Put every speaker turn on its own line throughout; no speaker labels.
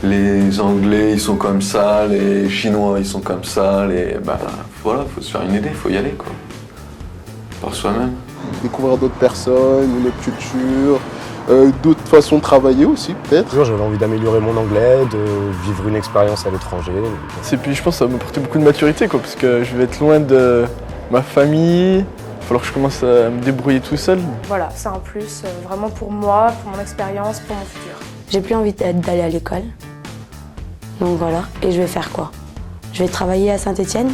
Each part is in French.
les Anglais ils sont comme ça, les Chinois ils sont comme ça, voilà, faut se faire une idée, faut y aller quoi. Par soi-même.
Découvrir d'autres personnes, une autre culture, d'autres façons de travailler aussi peut-être.
J'avais envie d'améliorer mon anglais, de vivre une expérience à l'étranger.
Et puis je pense que ça va m'apporter beaucoup de maturité quoi, parce que je vais être loin de ma famille, il va falloir que je commence à me débrouiller tout seul.
Voilà, c'est un plus vraiment pour moi, pour mon expérience, pour mon futur.
J'ai plus envie d'aller à l'école. Donc voilà, et je vais faire quoi? Je vais travailler à Saint-Étienne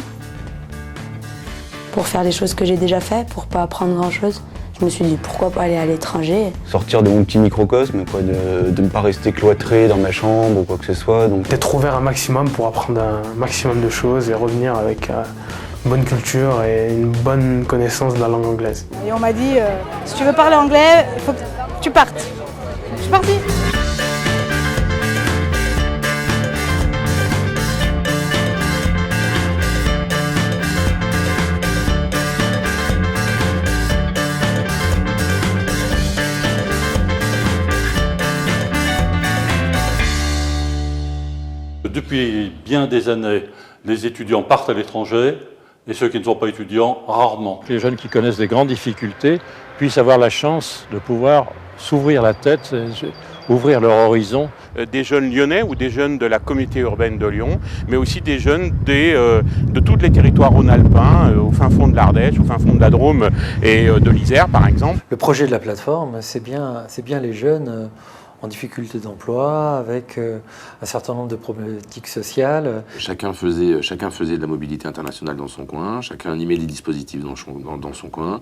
pour faire les choses que j'ai déjà fait, pour pas apprendre grand-chose. Je me suis dit pourquoi pas aller à l'étranger.
Sortir de mon petit microcosme, quoi, de ne pas rester cloîtré dans ma chambre ou quoi que ce soit. Donc...
D'être ouvert un maximum pour apprendre un maximum de choses et revenir avec une bonne culture et une bonne connaissance de la langue anglaise.
Et on m'a dit, si tu veux parler anglais, il faut que tu partes. Je suis partie.
Depuis bien des années, les étudiants partent à l'étranger et ceux qui ne sont pas étudiants, rarement.
Les jeunes qui connaissent des grandes difficultés puissent avoir la chance de pouvoir s'ouvrir la tête, ouvrir leur horizon.
Des jeunes lyonnais ou des jeunes de la communauté urbaine de Lyon, mais aussi des jeunes de tous les territoires rhône-alpins, au fin fond de l'Ardèche, au fin fond de la Drôme et de l'Isère par exemple.
Le projet de la plateforme, c'est bien les jeunes en difficulté d'emploi, avec un certain nombre de problématiques sociales.
Chacun faisait de la mobilité internationale dans son coin, chacun animait les dispositifs dans son coin,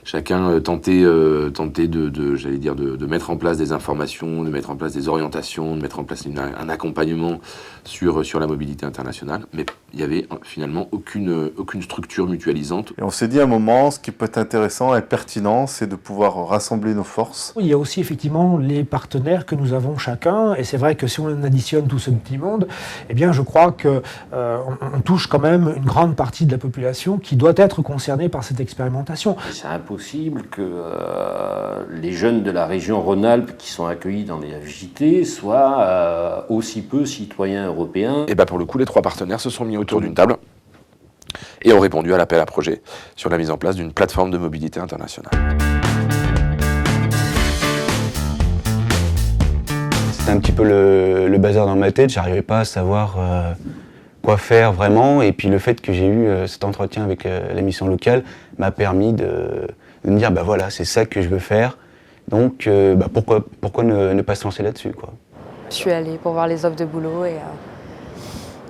chacun tentait de mettre en place des informations, de mettre en place des orientations, de mettre en place un accompagnement sur la mobilité internationale, mais il n'y avait finalement aucune structure mutualisante.
Et on s'est dit à un moment, ce qui peut être intéressant et pertinent, c'est de pouvoir rassembler nos forces.
Il y a aussi effectivement les partenaires que nous avons chacun, et c'est vrai que si on additionne tout ce petit monde, eh bien je crois qu'on touche quand même une grande partie de la population qui doit être concernée par cette expérimentation.
C'est impossible que les jeunes de la région Rhône-Alpes qui sont accueillis dans les FJT soient aussi peu citoyens européens.
Et pour le coup, les trois partenaires se sont mis autour d'une table et ont répondu à l'appel à projet sur la mise en place d'une plateforme de mobilité internationale.
C'était un petit peu le bazar dans ma tête, j'arrivais pas à savoir quoi faire vraiment, et puis le fait que j'ai eu cet entretien avec la mission locale m'a permis de me dire voilà, c'est ça que je veux faire, donc pourquoi ne pas se lancer là-dessus, quoi.
Je suis allée pour voir les offres de boulot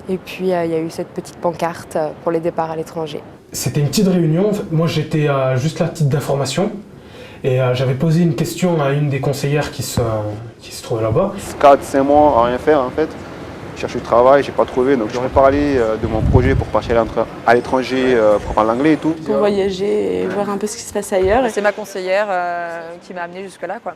et puis il y a eu cette petite pancarte pour les départs à l'étranger.
C'était une petite réunion, moi j'étais juste là à titre d'information et j'avais posé une question à une des conseillères qui se trouvait là-bas.
4-5 mois à rien faire en fait. Je cherchais du travail, j'ai pas trouvé, donc j'aurais parlé de mon projet pour partir à l'étranger pour apprendre l'anglais et tout.
Pour voyager et voir un peu ce qui se passe ailleurs.
C'est ma conseillère qui m'a amenée jusque-là, quoi.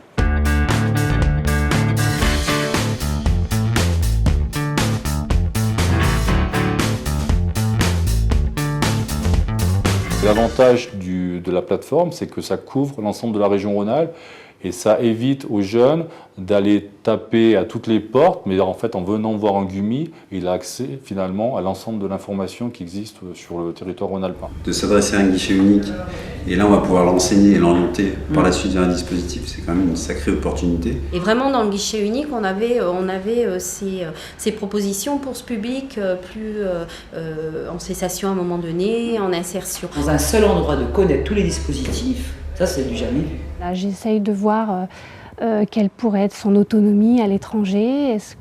L'avantage de la plateforme, c'est que ça couvre l'ensemble de la région Rhône-Alpes et ça évite aux jeunes d'aller taper à toutes les portes, mais en fait en venant voir un GUMI, il a accès finalement à l'ensemble de l'information qui existe sur le territoire rhône-alpin.
De s'adresser à un guichet unique, et là on va pouvoir l'enseigner et l'orienter par la suite vers un dispositif, c'est quand même une sacrée opportunité.
Et vraiment dans le guichet unique, on avait ces propositions pour ce public, plus en cessation à un moment donné, en insertion.
Dans un seul endroit de connaître tous les dispositifs, ça c'est du jamais vu.
Là, j'essaye de voir quelle pourrait être son autonomie à l'étranger. Est-ce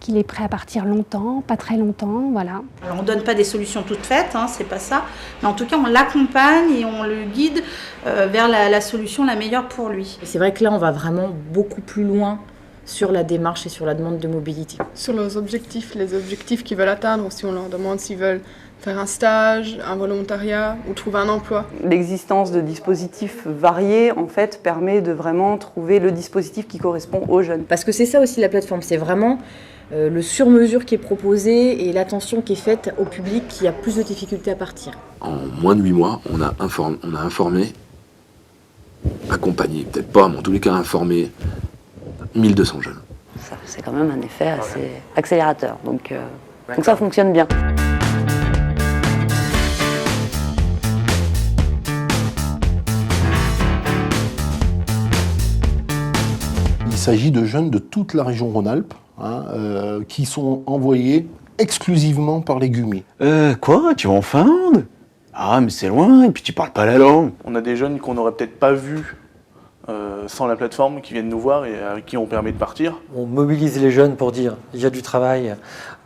qu'il est prêt à partir longtemps, pas très longtemps, voilà.
Alors, on ne donne pas des solutions toutes faites, c'est pas ça. Mais en tout cas, on l'accompagne et on le guide vers la solution la meilleure pour lui.
C'est vrai que là, on va vraiment beaucoup plus loin sur la démarche et sur la demande de mobilité.
Sur leurs objectifs, les objectifs qu'ils veulent atteindre, si on leur demande s'ils veulent faire un stage, un volontariat ou trouver un emploi.
L'existence de dispositifs variés, en fait, permet de vraiment trouver le dispositif qui correspond aux jeunes. Parce que c'est ça aussi la plateforme, c'est vraiment le sur-mesure qui est proposé et l'attention qui est faite au public qui a plus de difficultés à partir.
En moins de 8 mois, on a informé, accompagné, peut-être pas, mais en tous les cas informé 1200 jeunes.
c'est quand même un effet assez accélérateur. Donc ça fonctionne bien.
Il s'agit de jeunes de toute la région Rhône-Alpes qui sont envoyés exclusivement par les Gumi.
Quoi? Tu vas en Finlande? Ah, mais c'est loin, et puis tu parles pas la langue.
On a des jeunes qu'on n'aurait peut-être pas vus sans la plateforme, qui viennent nous voir et avec qui on permet de partir.
On mobilise les jeunes pour dire il y a du travail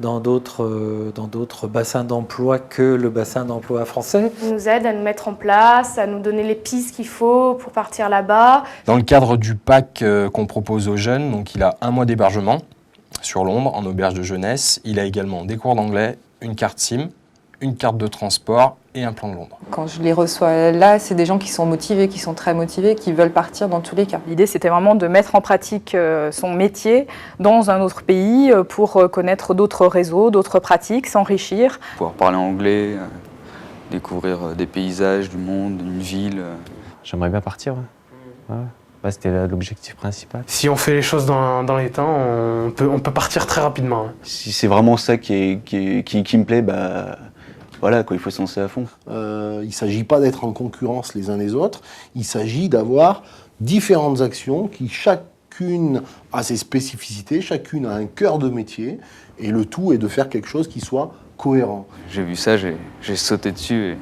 dans d'autres bassins d'emploi que le bassin d'emploi français.
Ils nous aident à nous mettre en place, à nous donner les pistes qu'il faut pour partir là-bas.
Dans le cadre du pack qu'on propose aux jeunes, donc il a 1 mois d'hébergement sur Londres, en auberge de jeunesse. Il a également des cours d'anglais, une carte SIM, une carte de transport et un plan de Londres.
Quand je les reçois là, c'est des gens qui sont motivés, qui sont très motivés, qui veulent partir dans tous les cas. L'idée, c'était vraiment de mettre en pratique son métier dans un autre pays pour connaître d'autres réseaux, d'autres pratiques, s'enrichir.
Pouvoir parler anglais, découvrir des paysages, du monde, une ville.
J'aimerais bien partir, ouais. C'était l'objectif principal.
Si on fait les choses dans les temps, on peut partir très rapidement.
Si c'est vraiment ça qui me plaît, voilà, il faut se lancer à fond.
Il ne s'agit pas d'être en concurrence les uns les autres, il s'agit d'avoir différentes actions qui chacune a ses spécificités, chacune a un cœur de métier, et le tout est de faire quelque chose qui soit cohérent.
J'ai vu ça, j'ai sauté dessus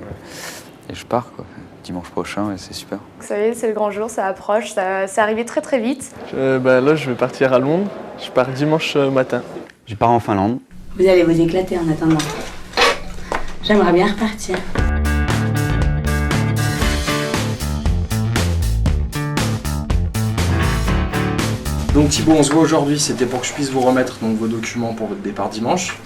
et je pars, quoi. Dimanche prochain, et c'est super.
Vous savez, c'est le grand jour, ça approche, c'est arrivé très très vite.
Là, je vais partir à Londres. Je pars dimanche matin.
Je pars en Finlande.
Vous allez vous éclater en attendant. J'aimerais bien repartir.
Donc Thibaut, on se voit aujourd'hui, c'était pour que je puisse vous remettre donc, vos documents pour votre départ dimanche.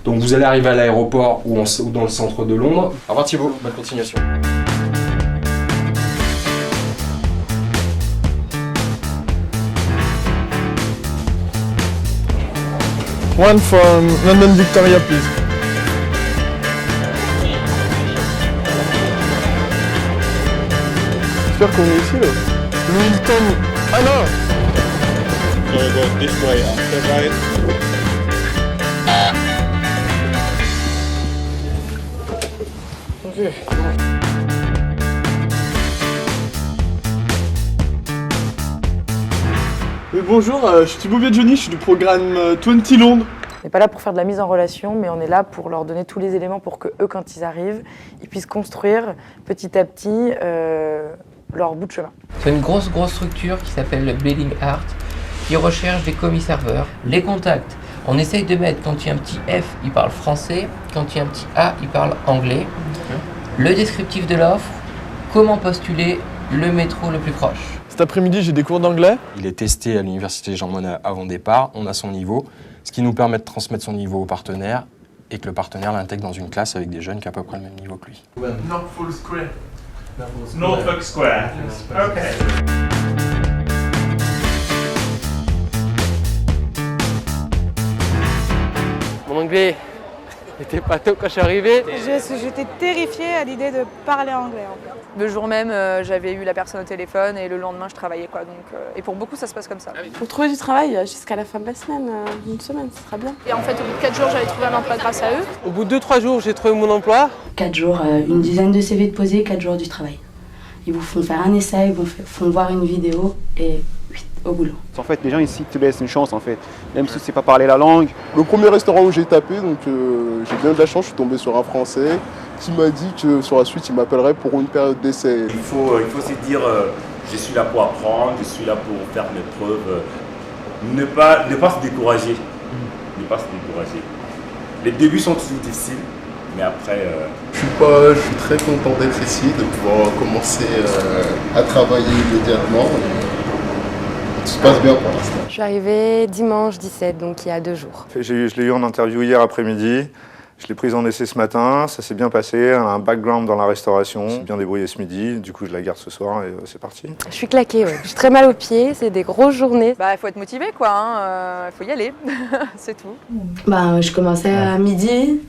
Donc vous allez arriver à l'aéroport ou dans le centre de Londres. Au revoir Thibaut, bonne continuation.
One from London Victoria, please. J'espère qu'on est ici là. Milton. Ah non!
So we go this way after right.
Ok. Bonjour, je suis Thibaut Biaggioni, je suis du programme 20 Londres.
On n'est pas là pour faire de la mise en relation, mais on est là pour leur donner tous les éléments pour que eux, quand ils arrivent, ils puissent construire petit à petit leur bout de chemin.
C'est une grosse structure qui s'appelle le Bleeding Heart, qui recherche des commis-serveurs. Les contacts, on essaye de mettre, quand il y a un petit F, il parle français, quand il y a un petit A, il parle anglais. Le descriptif de l'offre, comment postuler, le métro le plus proche.
Cet après-midi, j'ai des cours d'anglais.
Il est testé à l'université Jean Monnet avant départ, on a son niveau, ce qui nous permet de transmettre son niveau au partenaire et que le partenaire l'intègre dans une classe avec des jeunes qui ont à peu près le même niveau que lui.
Norfolk Square. Norfolk Square. Ok.
Mon anglais était pas top quand je suis arrivé.
J'étais terrifiée à l'idée de parler anglais. En fait. Le jour même, j'avais eu la personne au téléphone et le lendemain, je travaillais. Quoi. Donc, et pour beaucoup, ça se passe comme ça.
Pour trouver du travail jusqu'à la fin de la semaine, une semaine, ce sera bien.
Et en fait, au bout de 4 jours, j'avais trouvé un emploi grâce à eux.
Au bout de 2-3 jours, j'ai trouvé mon emploi.
4 jours, une dizaine de CV de posés, 4 jours du travail. Ils vous font faire un essai, ils vous font voir une vidéo et au boulot.
En fait, les gens ici te laissent une chance en fait, même si tu ne sais pas parler la langue.
Le premier restaurant où j'ai tapé, donc j'ai bien de la chance, je suis tombé sur un Français qui m'a dit que sur la suite il m'appellerait pour une période d'essai.
Il faut se dire je suis là pour apprendre, je suis là pour faire mes preuves. Ne pas se décourager. Ne pas se décourager. Les débuts sont toujours difficiles, mais après...
Je suis très content d'être ici, de pouvoir commencer à travailler immédiatement. Tout se passe bien pour l'instant.
Je suis arrivée dimanche 17, donc il y a 2 jours.
Je l'ai eu en interview hier après-midi. Je l'ai prise en essai ce matin, ça s'est bien passé. Elle a un background dans la restauration, j'ai bien débrouillé ce midi. Du coup, je la garde ce soir et c'est parti.
Je suis claquée, ouais. J'ai très mal aux pieds, c'est des grosses journées.
Bah, il faut être motivé, quoi. Faut y aller, c'est tout.
Bah, je commençais à midi,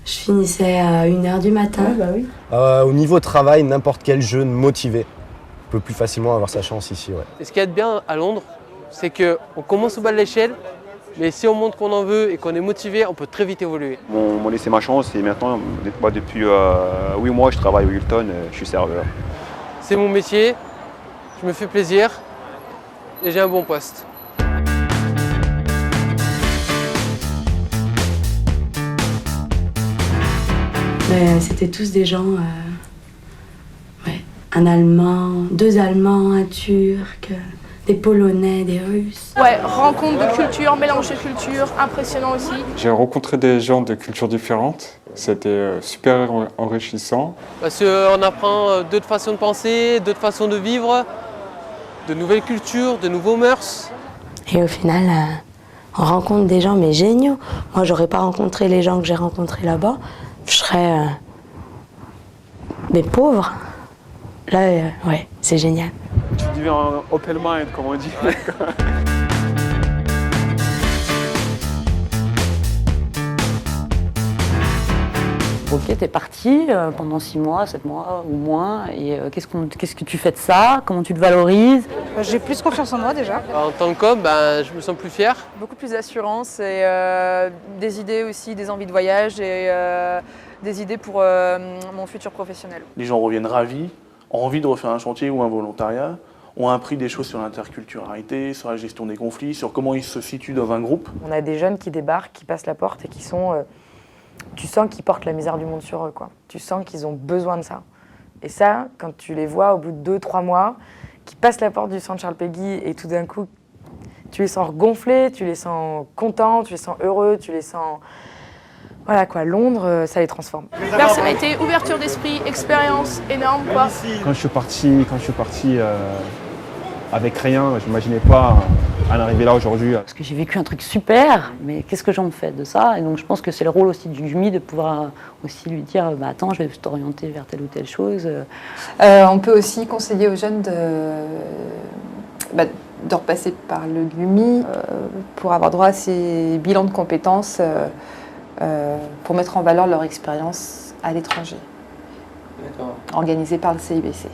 je finissais à 1h du matin.
Bah oui.
Au niveau travail, n'importe quel jeune motivé peut plus facilement avoir sa chance ici. Ouais.
Et ce qu'il y a de bien à Londres, c'est qu'on commence au bas de l'échelle, mais si on montre qu'on en veut et qu'on est motivé, on peut très vite évoluer.
M'ont laissé ma chance et maintenant, depuis 8 mois, je travaille au Hilton, je suis serveur.
C'est mon métier, je me fais plaisir et j'ai un bon poste.
C'était tous des gens, un Allemand, 2 Allemands, un Turc, des Polonais, des Russes.
Ouais, rencontre de culture, mélange de culture, impressionnant aussi.
J'ai rencontré des gens de cultures différentes, c'était super enrichissant.
Parce qu'on apprend d'autres façons de penser, d'autres façons de vivre, de nouvelles cultures, de nouveaux mœurs.
Et au final, on rencontre des gens mais géniaux. Moi, j'aurais pas rencontré les gens que j'ai rencontrés là-bas. Je serais des pauvres. Là, ouais, c'est génial.
Tu deviens un open mind, comme on dit. Ouais.
Ok, t'es parti pendant 6 mois, 7 mois ou moins, et qu'est-ce que tu fais de ça? Comment tu te valorises?
J'ai plus confiance en moi déjà.
En tant que com, je me sens plus fier.
Beaucoup plus d'assurance et des idées aussi, des envies de voyage et des idées pour mon futur professionnel.
Les gens reviennent ravis, ont envie de refaire un chantier ou un volontariat, ont appris des choses sur l'interculturalité, sur la gestion des conflits, sur comment ils se situent dans un groupe.
On a des jeunes qui débarquent, qui passent la porte et qui sont... tu sens qu'ils portent la misère du monde sur eux, quoi. Tu sens qu'ils ont besoin de ça. Et ça, quand tu les vois au bout de 2-3 mois, qui passent la porte du centre Charles Péguy et tout d'un coup, tu les sens gonflés, tu les sens contents, tu les sens heureux, tu les sens... Voilà quoi, Londres, ça les transforme.
Personnalité, ouverture d'esprit, expérience énorme, quoi.
Quand je suis parti avec rien, je n'imaginais pas en arriver là aujourd'hui.
Parce que j'ai vécu un truc super, mais qu'est-ce que j'en fais de ça? Et donc je pense que c'est le rôle aussi du GUMI de pouvoir aussi lui dire attends, je vais t'orienter vers telle ou telle chose.
On peut aussi conseiller aux jeunes de repasser par le GUMI pour avoir droit à ces bilans de compétences pour mettre en valeur leur expérience à l'étranger, organisé par le CIBC.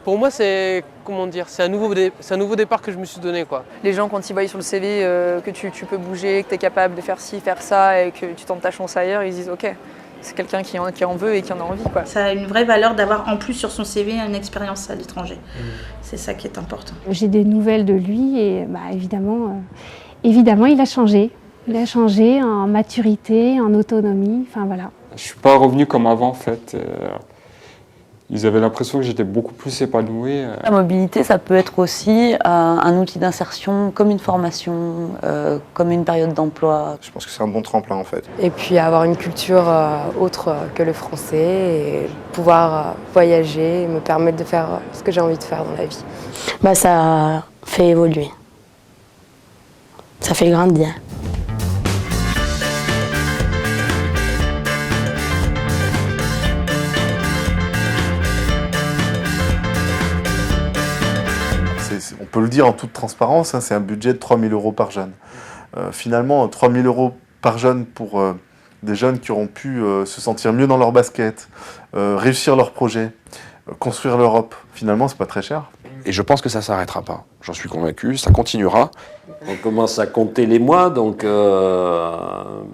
Pour moi, c'est un nouveau départ que je me suis donné, quoi.
Les gens, quand ils voient sur le CV que tu peux bouger, que tu es capable de faire ci, faire ça et que tu tentes ta chance ailleurs, ils disent ok, c'est quelqu'un qui en veut et qui en a envie, quoi.
Ça a une vraie valeur d'avoir en plus sur son CV une expérience à l'étranger. C'est ça qui est important.
J'ai des nouvelles de lui et évidemment, il a changé. Il a changé en maturité, en autonomie, enfin voilà.
Je suis pas revenu comme avant en fait. Ils avaient l'impression que j'étais beaucoup plus épanoui.
La mobilité, ça peut être aussi un outil d'insertion, comme une formation, comme une période d'emploi.
Je pense que c'est un bon tremplin en fait.
Et puis avoir une culture autre que le français et pouvoir voyager et me permettre de faire ce que j'ai envie de faire dans la vie. Ça fait évoluer. Ça fait grandir.
On peut le dire en toute transparence, c'est un budget de 3 000 € par jeune. Finalement, 3 000 € par jeune pour des jeunes qui auront pu se sentir mieux dans leur basket, réussir leur projet, construire l'Europe, finalement, c'est pas très cher.
Et je pense que ça ne s'arrêtera pas. J'en suis convaincu, ça continuera.
On commence à compter les mois,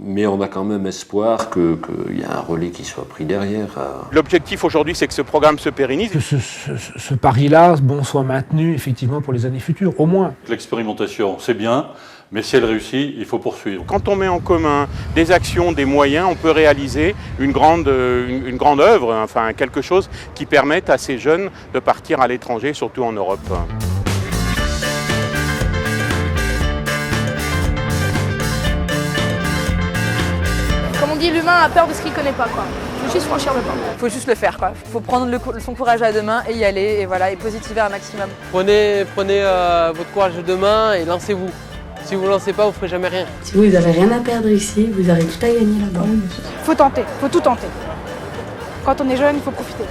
mais on a quand même espoir qu'il y ait un relais qui soit pris derrière.
L'objectif aujourd'hui, c'est que ce programme se pérennise.
Que ce pari-là soit maintenu effectivement pour les années futures, au moins.
L'expérimentation, c'est bien, mais si elle réussit, il faut poursuivre.
Quand on met en commun des actions, des moyens, on peut réaliser une grande œuvre, enfin quelque chose qui permette à ces jeunes de partir à l'étranger, surtout en Europe.
Comme on dit, l'humain a peur de ce qu'il connaît pas, quoi. Il faut juste franchir le pas. Il faut juste le faire, quoi. Il faut prendre son courage à deux mains et y aller, et voilà, et positiver un maximum.
Prenez votre courage de main et lancez-vous. Si vous ne lancez pas, vous ne ferez jamais rien.
Si vous n'avez rien à perdre ici, vous avez tout à gagner là-bas.
Faut tenter, faut tout tenter. Quand on est jeune, il faut profiter.